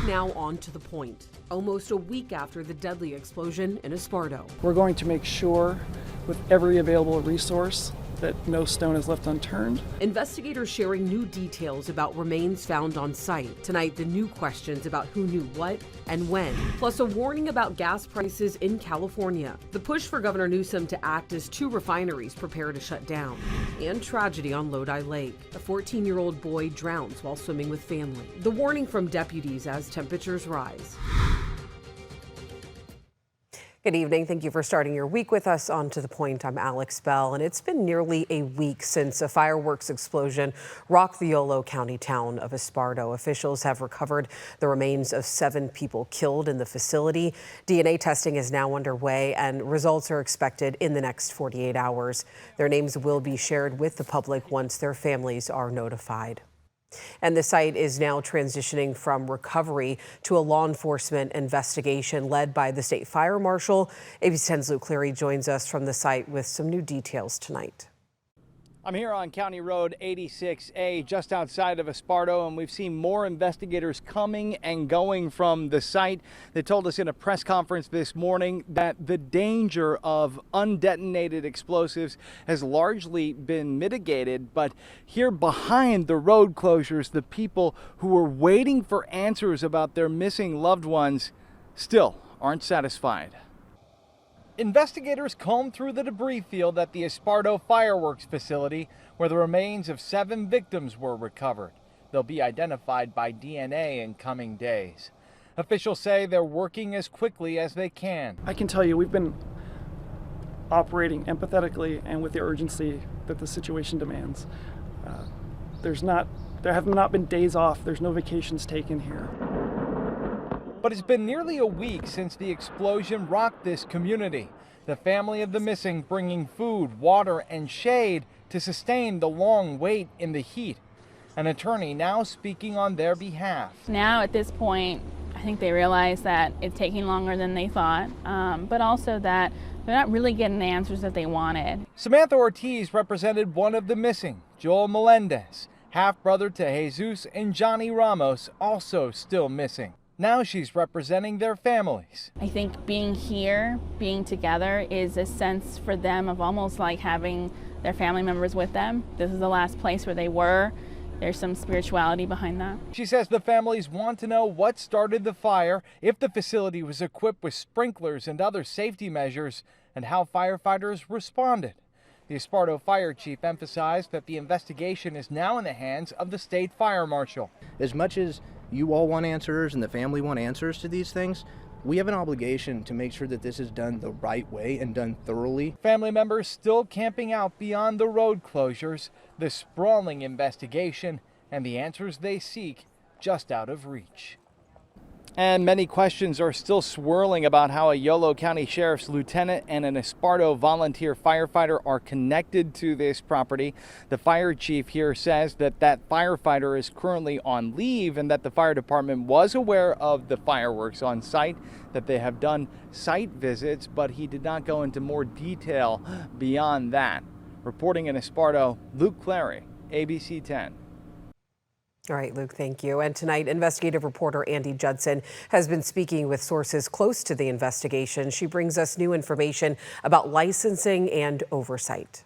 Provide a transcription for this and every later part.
now on to the point, almost a week after the deadly explosion in Esparto. We're going to make sure, with every available resource, that no stone is left unturned. Investigators sharing new details about remains found on site. Tonight, the new questions about who knew what and when, plus a warning about gas prices in California. The push for Governor Newsom to act as 2 refineries prepare to shut down. And tragedy on Lodi Lake. A 14-year-old boy drowns while swimming with family. The warning from deputies as temperatures rise. Good evening. Thank you for starting your week with us. On to the point. I'm Alex Bell, and it's been nearly a week since a fireworks explosion rocked the Yolo County town of Esparto. Officials have recovered the remains of 7 people killed in the facility. DNA testing is now underway, and results are expected in the next 48 hours. Their names will be shared with the public once their families are notified. And the site is now transitioning from recovery to a law enforcement investigation led by the state fire marshal. ABC 10's Luke Cleary joins us from the site with some new details tonight. I'm here on County Road 86A, just outside of Esparto, and we've seen more investigators coming and going from the site. They told us in a press conference this morning that the danger of undetonated explosives has largely been mitigated, but here behind the road closures, the people who were waiting for answers about their missing loved ones still aren't satisfied. Investigators combed through the debris field at the Esparto fireworks facility where the remains of 7 victims were recovered. They'll be identified by DNA in coming days. Officials say they're working as quickly as they can. I can tell you we've been operating empathetically and with the urgency that the situation demands. There have not been days off. There's no vacations taken here. But it's been nearly a week since the explosion rocked this community. The family of the missing bringing food, water, and shade to sustain the long wait in the heat. An attorney now speaking on their behalf. Now at this point, I think they realize that it's taking longer than they thought, but also that they're not really getting the answers that they wanted. Samantha Ortiz represented one of the missing, Joel Melendez, half-brother to Jesus and Johnny Ramos, also still missing. Now she's representing their families. I think being here, being together is a sense for them of almost like having their family members with them. This is the last place where they were. There's some spirituality behind that. She says the families want to know what started the fire, if the facility was equipped with sprinklers and other safety measures, and how firefighters responded. The Esparto fire chief emphasized that the investigation is now in the hands of the state fire marshal. As much as you all want answers and the family want answers to these things, we have an obligation to make sure that this is done the right way and done thoroughly. Family members still camping out beyond the road closures, the sprawling investigation, and the answers they seek just out of reach. And many questions are still swirling about how a Yolo County Sheriff's lieutenant and an Esparto volunteer firefighter are connected to this property. The fire chief here says that that firefighter is currently on leave and that the fire department was aware of the fireworks on site, that they have done site visits, but he did not go into more detail beyond that. Reporting in Esparto, Luke Clary, ABC 10. All right, Luke, thank you. And tonight, investigative reporter Andy Judson has been speaking with sources close to the investigation. She brings us new information about licensing and oversight.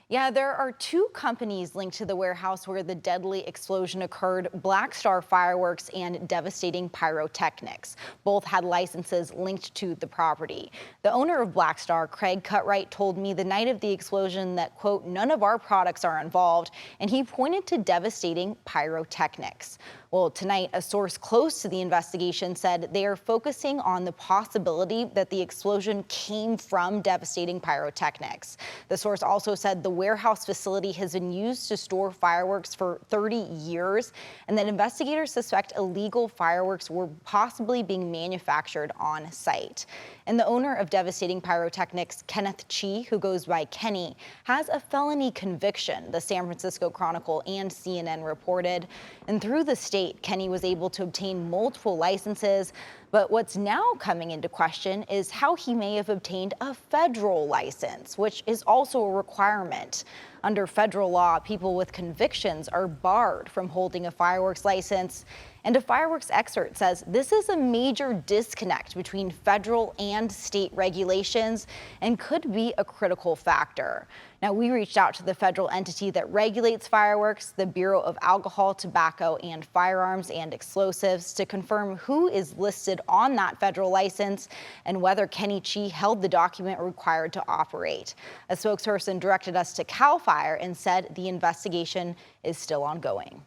Yeah, there are 2 companies linked to the warehouse where the deadly explosion occurred: Black Star Fireworks and Devastating Pyrotechnics. Both had licenses linked to the property. The owner of Black Star, Craig Cutright, told me the night of the explosion that, quote, none of our products are involved, and he pointed to Devastating Pyrotechnics. Well, tonight, a source close to the investigation said they are focusing on the possibility that the explosion came from Devastating Pyrotechnics. The source also said the warehouse facility has been used to store fireworks for 30 years, and that investigators suspect illegal fireworks were possibly being manufactured on site. And the owner of Devastating Pyrotechnics, Kenneth Chi, who goes by Kenny, has a felony conviction, the San Francisco Chronicle and CNN reported. And through the state, Kenny was able to obtain multiple licenses, But what's now coming into question is how he may have obtained a federal license, which is also a requirement. Under federal law, people with convictions are barred from holding a fireworks license. And a fireworks expert says this is a major disconnect between federal and state regulations and could be a critical factor. Now, we reached out to the federal entity that regulates fireworks, the Bureau of Alcohol, Tobacco, and Firearms and Explosives, to confirm who is listed on that federal license and whether Kenny Chi held the document required to operate. A spokesperson directed us to CAL FIRE and said the investigation is still ongoing.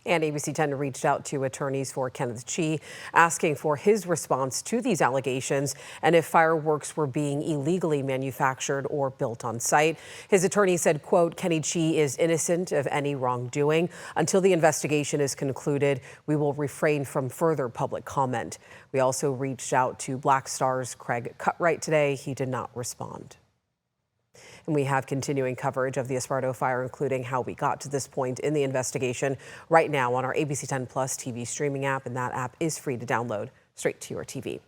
And ABC 10 reached out to attorneys for Kenneth Chi, asking for his response to these allegations and if fireworks were being illegally manufactured or built on site. His attorney said, quote, Kenny Chi is innocent of any wrongdoing. Until the investigation is concluded, we will refrain from further public comment. We also reached out to Black Star's Craig Cutright today. He did not respond. And we have continuing coverage of the Esparto fire, including how we got to this point in the investigation right now on our ABC 10 Plus TV streaming app, and that app is free to download straight to your TV.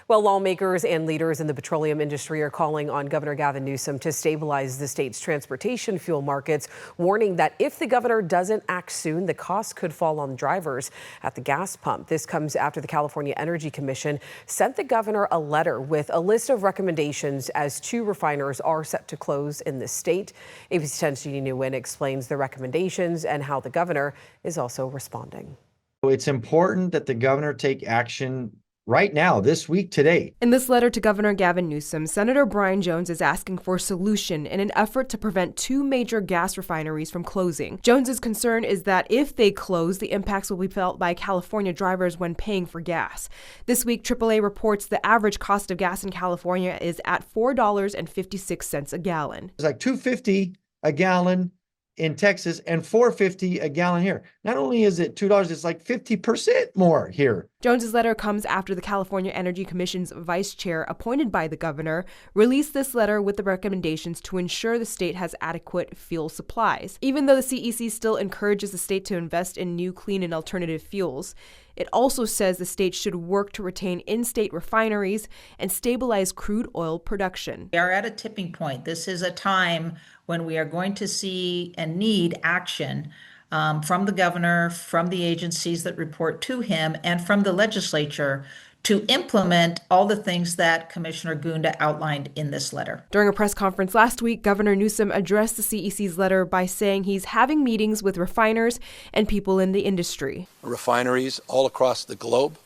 Well, lawmakers and leaders in the petroleum industry are calling on Governor Gavin Newsom to stabilize the state's transportation fuel markets, warning that if the governor doesn't act soon, the cost could fall on drivers at the gas pump. This comes after the California Energy Commission sent the governor a letter with a list of recommendations as 2 refiners are set to close in the state. ABC 10's Jeannie Nguyen explains the recommendations and how the governor is also responding. It's important that the governor take action right now, this week, today. In this letter to Governor Gavin Newsom, Senator Brian Jones is asking for a solution in an effort to prevent 2 major gas refineries from closing. Jones's concern is that if they close, the impacts will be felt by California drivers when paying for gas. This week, AAA reports the average cost of gas in California is at $4.56 a gallon. It's like $2.50 a gallon in Texas and $4.50 a gallon here. Not only is it $2, it's like 50% more here. Jones's letter comes after the California Energy Commission's vice chair, appointed by the governor, released this letter with the recommendations to ensure the state has adequate fuel supplies. Even though the CEC still encourages the state to invest in new clean and alternative fuels, it also says the state should work to retain in-state refineries and stabilize crude oil production. We are at a tipping point. This is a time when we are going to see and need action from the governor, from the agencies that report to him, and from the legislature to implement all the things that Commissioner Gunda outlined in this letter. During a press conference last week, Governor Newsom addressed the CEC's letter by saying he's having meetings with refiners and people in the industry. Refineries all across the globe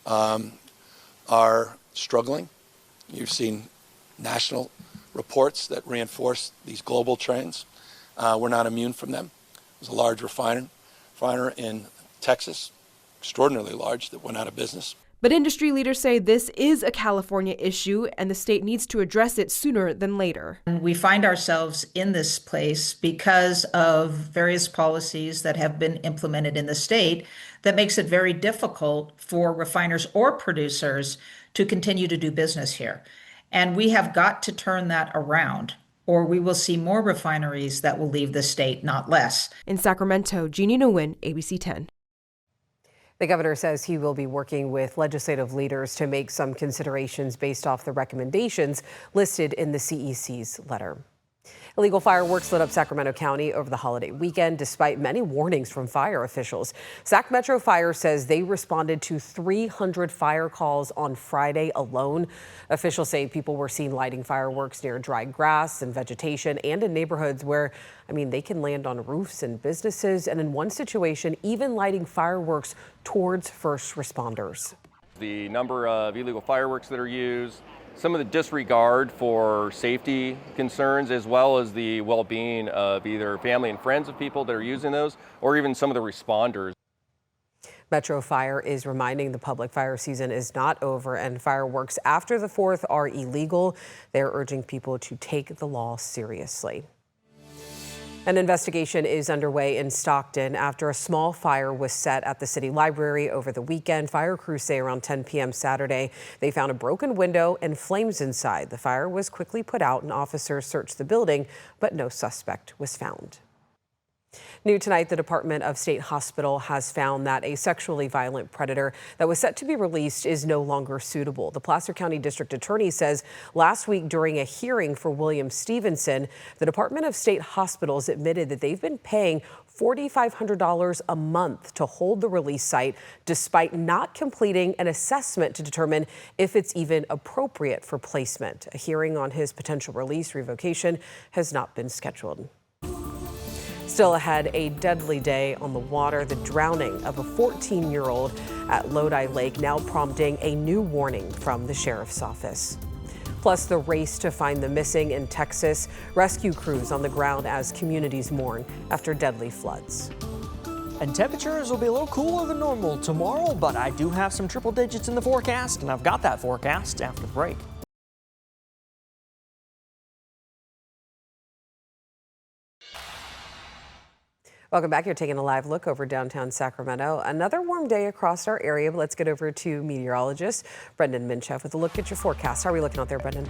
are struggling. You've seen national reports that reinforce these global trends. We're not immune from them. There's a large refiner in Texas, extraordinarily large, that went out of business. But industry leaders say this is a California issue and the state needs to address it sooner than later. We find ourselves in this place because of various policies that have been implemented in the state that makes it very difficult for refiners or producers to continue to do business here. And we have got to turn that around, or we will see more refineries that will leave the state, not less. In Sacramento, Jeannie Nguyen, ABC 10. The governor says he will be working with legislative leaders to make some considerations based off the recommendations listed in the CEC's letter. Illegal fireworks lit up Sacramento County over the holiday weekend, despite many warnings from fire officials. Sac Metro Fire says they responded to 300 fire calls on Friday alone. Officials say people were seen lighting fireworks near dry grass and vegetation and in neighborhoods where, they can land on roofs and businesses, and in one situation, even lighting fireworks towards first responders. The number of illegal fireworks that are used, some of the disregard for safety concerns, as well as the well-being of either family and friends of people that are using those, or even some of the responders. Metro Fire is reminding the public fire season is not over and fireworks after the 4th are illegal. They're urging people to take the law seriously. An investigation is underway in Stockton after a small fire was set at the city library over the weekend. Fire crews say around 10 p.m. Saturday, they found a broken window and flames inside. The fire was quickly put out and officers searched the building, but no suspect was found. New tonight, the Department of State Hospital has found that a sexually violent predator that was set to be released is no longer suitable. The Placer County District Attorney says last week during a hearing for William Stevenson, the Department of State Hospitals admitted that they've been paying $4,500 a month to hold the release site despite not completing an assessment to determine if it's even appropriate for placement. A hearing on his potential release revocation has not been scheduled. Still ahead, a deadly day on the water, the drowning of a 14-year-old at Lodi Lake now prompting a new warning from the sheriff's office. Plus, the race to find the missing in Texas, rescue crews on the ground as communities mourn after deadly floods. And temperatures will be a little cooler than normal tomorrow, but I do have some triple digits in the forecast, and I've got that forecast after the break. Welcome back. You're taking a live look over downtown Sacramento. Another warm day across our area, but let's get over to meteorologist Brendan Minchef with a look at your forecast. How are we looking out there, Brendan?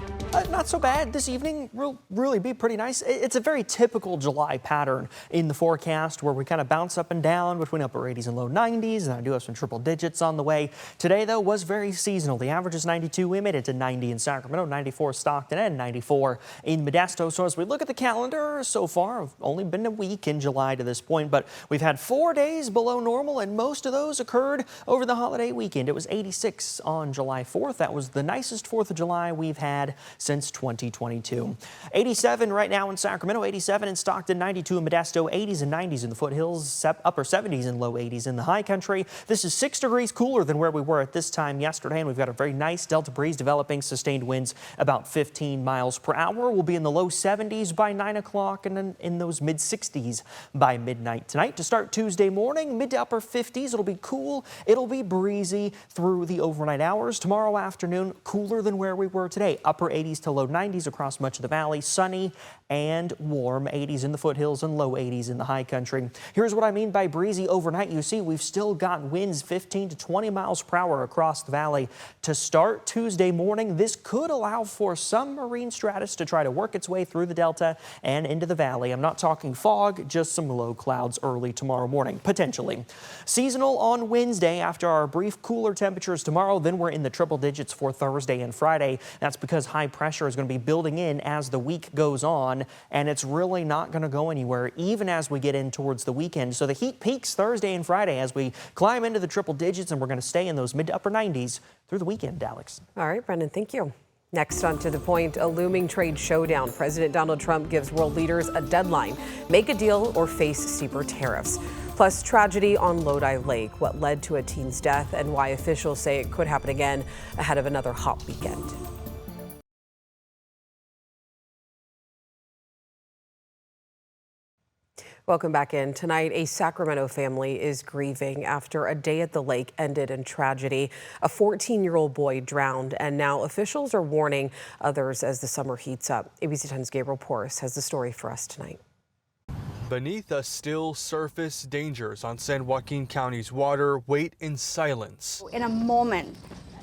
Not so bad. This evening will really be pretty nice. It's a very typical July pattern in the forecast where we kind of bounce up and down between upper 80s and low 90s, and I do have some triple digits on the way. Today, though, was very seasonal. The average is 92. We made it to 90 in Sacramento, 94 Stockton, and 94 in Modesto. So as we look at the calendar so far, I've only been a week in July to this point, but we've had 4 days below normal, and most of those occurred over the holiday weekend. It was 86 on July 4th. That was the nicest 4th of July we've had since 2022. 87 right now in Sacramento, 87 in Stockton, 92 in Modesto, 80s and 90s in the foothills, upper 70s and low 80s in the high country. This is 6 degrees cooler than where we were at this time yesterday, and we've got a very nice delta breeze developing, sustained winds about 15 miles per hour. We'll be in the low 70s by 9 o'clock and then in those mid 60s by midnight tonight. To start Tuesday morning, mid to upper 50s. It'll be cool. It'll be breezy through the overnight hours. Tomorrow afternoon, cooler than where we were today. Upper 80s to low 90s across much of the valley. Sunny and warm, 80s in the foothills and low 80s in the high country. Here's what I mean by breezy overnight. You see, we've still got winds 15 to 20 miles per hour across the valley. To start Tuesday morning, this could allow for some marine stratus to try to work its way through the delta and into the valley. I'm not talking fog, just some low clouds early tomorrow morning, potentially. Seasonal on Wednesday after our brief cooler temperatures tomorrow. Then we're in the triple digits for Thursday and Friday. That's because high pressure is going to be building in as the week goes on, and it's really not going to go anywhere even as we get in towards the weekend. So the heat peaks Thursday and Friday as we climb into the triple digits, and we're going to stay in those mid to upper 90s through the weekend, Alex. All right, Brendan, thank you. Next on To The Point, a looming trade showdown. President Donald Trump gives world leaders a deadline: make a deal or face steeper tariffs. Plus, tragedy on Lodi Lake, what led to a teen's death and why officials say it could happen again ahead of another hot weekend. Welcome back in. Tonight, a Sacramento family is grieving after a day at the lake ended in tragedy. A 14-year-old boy drowned, and now officials are warning others as the summer heats up. ABC 10's Gabriel Porras has the story for us tonight. Beneath a still surface, dangers on San Joaquin County's water wait in silence. In a moment,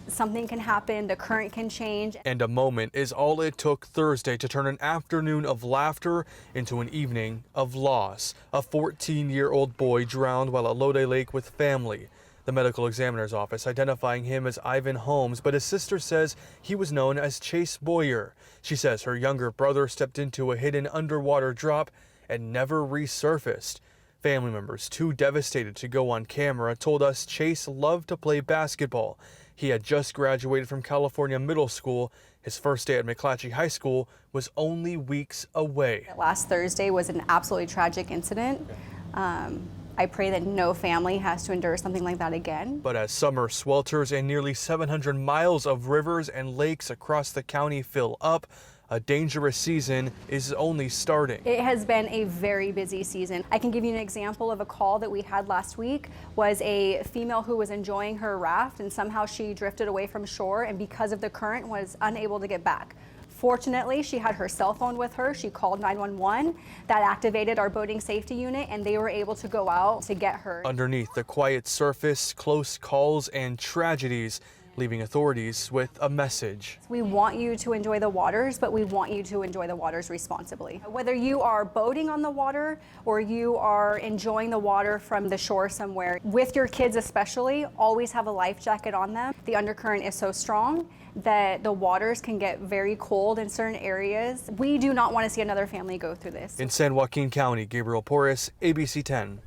something can happen, the current can change. And a moment is all it took Thursday to turn an afternoon of laughter into an evening of loss. A 14-year-old boy drowned while at Lodi Lake with family. The medical examiner's office identifying him as Ivan Holmes, but his sister says he was known as Chase Boyer. She says her younger brother stepped into a hidden underwater drop and never resurfaced. Family members, too devastated to go on camera, told us Chase loved to play basketball. He had just graduated from California Middle School. His first day at McClatchy High School was only weeks away. Last Thursday was an absolutely tragic incident. I pray that no family has to endure something like that again. But as summer swelters and nearly 700 miles of rivers and lakes across the county fill up, a dangerous season is only starting. It has been a very busy season. I can give you an example of a call that we had last week. Was a female who was enjoying her raft and somehow she drifted away from shore, and because of the current was unable to get back. Fortunately, she had her cell phone with her. She called 911. That activated our boating safety unit, and they were able to go out to get her. Underneath the quiet surface, close calls and tragedies leaving authorities with a message. We want you to enjoy the waters, but we want you to enjoy the waters responsibly. Whether you are boating on the water or you are enjoying the water from the shore somewhere, with your kids especially, always have a life jacket on them. The undercurrent is so strong that the waters can get very cold in certain areas. We do not want to see another family go through this. In San Joaquin County, Gabriel Porras, ABC 10.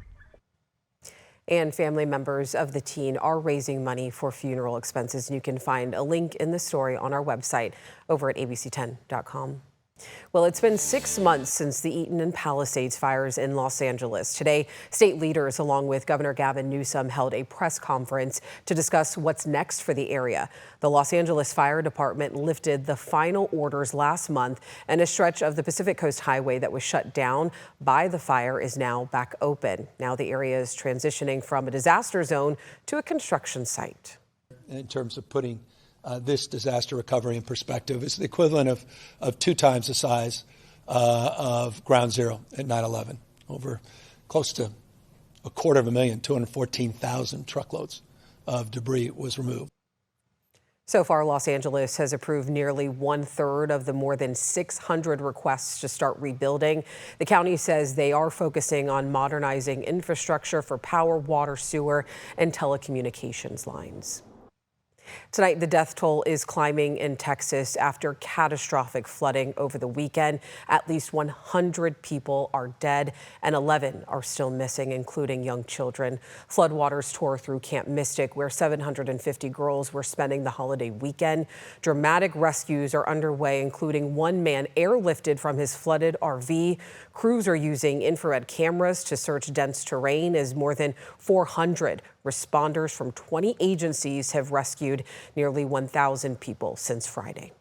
And family members of the teen are raising money for funeral expenses. You can find a link in the story on our website over at abc10.com. Well, it's been 6 months since the Eaton and Palisades fires in Los Angeles. Today, state leaders, along with Governor Gavin Newsom, held a press conference to discuss what's next for the area. The Los Angeles Fire Department lifted the final orders last month, and a stretch of the Pacific Coast Highway that was shut down by the fire is now back open. Now the area is transitioning from a disaster zone to a construction site. In terms of putting this disaster recovery in perspective, it's the equivalent of 2 times the size of Ground Zero at 9/11. Over close to 250,000, 214,000 truckloads of debris was removed. So far, Los Angeles has approved nearly 1/3 of the more than 600 requests to start rebuilding. The county says they are focusing on modernizing infrastructure for power, water, sewer, and telecommunications lines. Tonight, the death toll is climbing in Texas after catastrophic flooding over the weekend. At least 100 people are dead and 11 are still missing, including young children. Floodwaters tore through Camp Mystic, where 750 girls were spending the holiday weekend. Dramatic rescues are underway, including one man airlifted from his flooded RV. Crews are using infrared cameras to search dense terrain as more than 400 responders from 20 agencies have rescued nearly 1,000 people since Friday.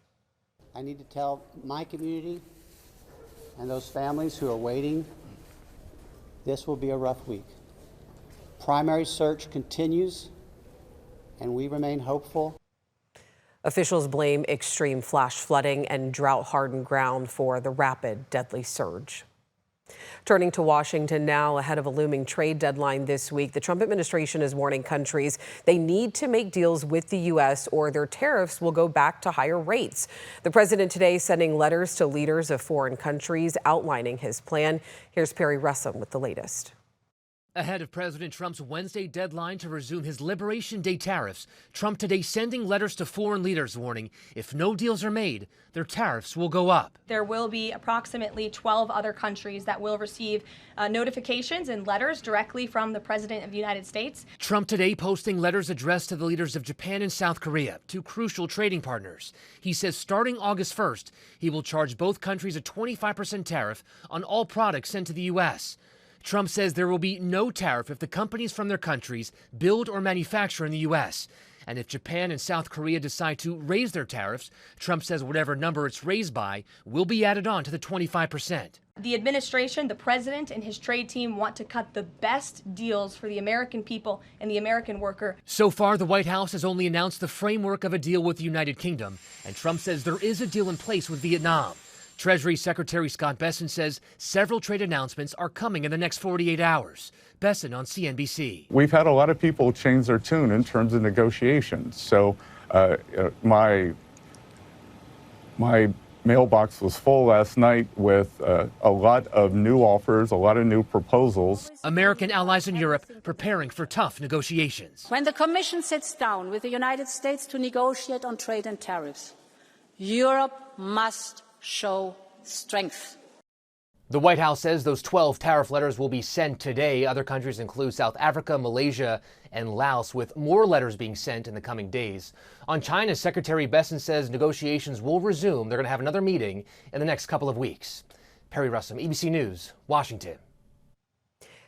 I need to tell my community and those families who are waiting, this will be a rough week. Primary search continues, and we remain hopeful. Officials blame extreme flash flooding and drought-hardened ground for the rapid, deadly surge. Turning to Washington now, ahead of a looming trade deadline this week, the Trump administration is warning countries they need to make deals with the U.S. or their tariffs will go back to higher rates. The president today sending letters to leaders of foreign countries outlining his plan. Here's Perry Russum with the latest. Ahead of President Trump's Wednesday deadline to resume his Liberation Day tariffs, Trump today sending letters to foreign leaders warning if no deals are made, their tariffs will go up. There will be approximately 12 other countries that will receive notifications and letters directly from the President of the United States. Trump today posting letters addressed to the leaders of Japan and South Korea, 2 crucial trading partners. He says starting August 1st, he will charge both countries a 25% tariff on all products sent to the U.S. Trump says there will be no tariff if the companies from their countries build or manufacture in the U.S. And if Japan and South Korea decide to raise their tariffs, Trump says whatever number it's raised by will be added on to the 25%. The administration, the president, and his trade team want to cut the best deals for the American people and the American worker. So far, the White House has only announced the framework of a deal with the United Kingdom, and Trump says there is a deal in place with Vietnam. Treasury Secretary Scott Bessent says several trade announcements are coming in the next 48 hours. Bessent on CNBC. We've had a lot of people change their tune in terms of negotiations. So my mailbox was full last night with a lot of new offers, a lot of new proposals. American allies in Europe preparing for tough negotiations. When the Commission sits down with the United States to negotiate on trade and tariffs, Europe must show strength. The White House says those 12 tariff letters will be sent today. Other countries include South Africa, Malaysia, and Laos, with more letters being sent in the coming days. On China, Secretary Bessent says negotiations will resume. They're going to have another meeting in the next couple of weeks. Perry Russum, ABC News, Washington.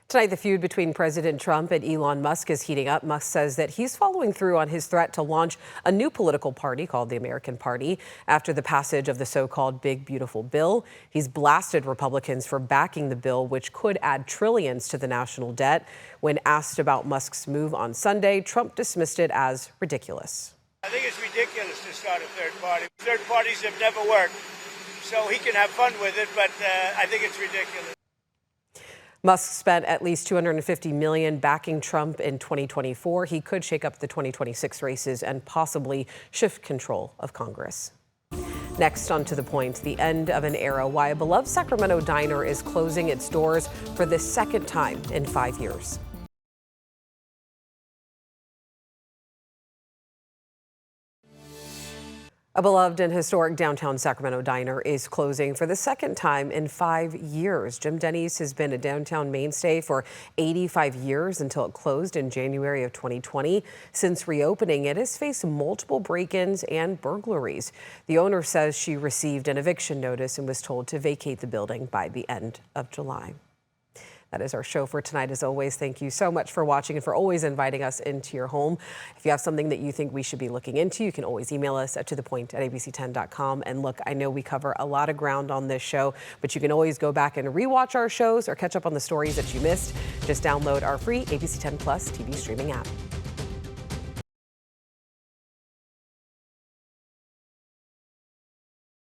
Tonight, the feud between President Trump and Elon Musk is heating up. Musk says that he's following through on his threat to launch a new political party called the American Party after the passage of the so-called Big Beautiful Bill. He's blasted Republicans for backing the bill, which could add trillions to the national debt. When asked about Musk's move on Sunday, Trump dismissed it as ridiculous. I think it's ridiculous to start a third party. Third parties have never worked, so he can have fun with it, but I think it's ridiculous. Musk spent at least $250 million backing Trump in 2024. He could shake up the 2026 races and possibly shift control of Congress. Next, on To the Point, the end of an era, why a beloved Sacramento diner is closing its doors for the second time in 5 years. A beloved and historic downtown Sacramento diner is closing for the second time in 5 years. Jim Denny's has been a downtown mainstay for 85 years until it closed in January of 2020. Since reopening, it has faced multiple break-ins and burglaries. The owner says she received an eviction notice and was told to vacate the building by the end of July. That is our show for tonight. As always, thank you so much for watching and for always inviting us into your home. If you have something that you think we should be looking into, you can always email us at tothepoint@abc10.com. And look, I know we cover a lot of ground on this show, but you can always go back and rewatch our shows or catch up on the stories that you missed. Just download our free ABC 10 Plus TV streaming app.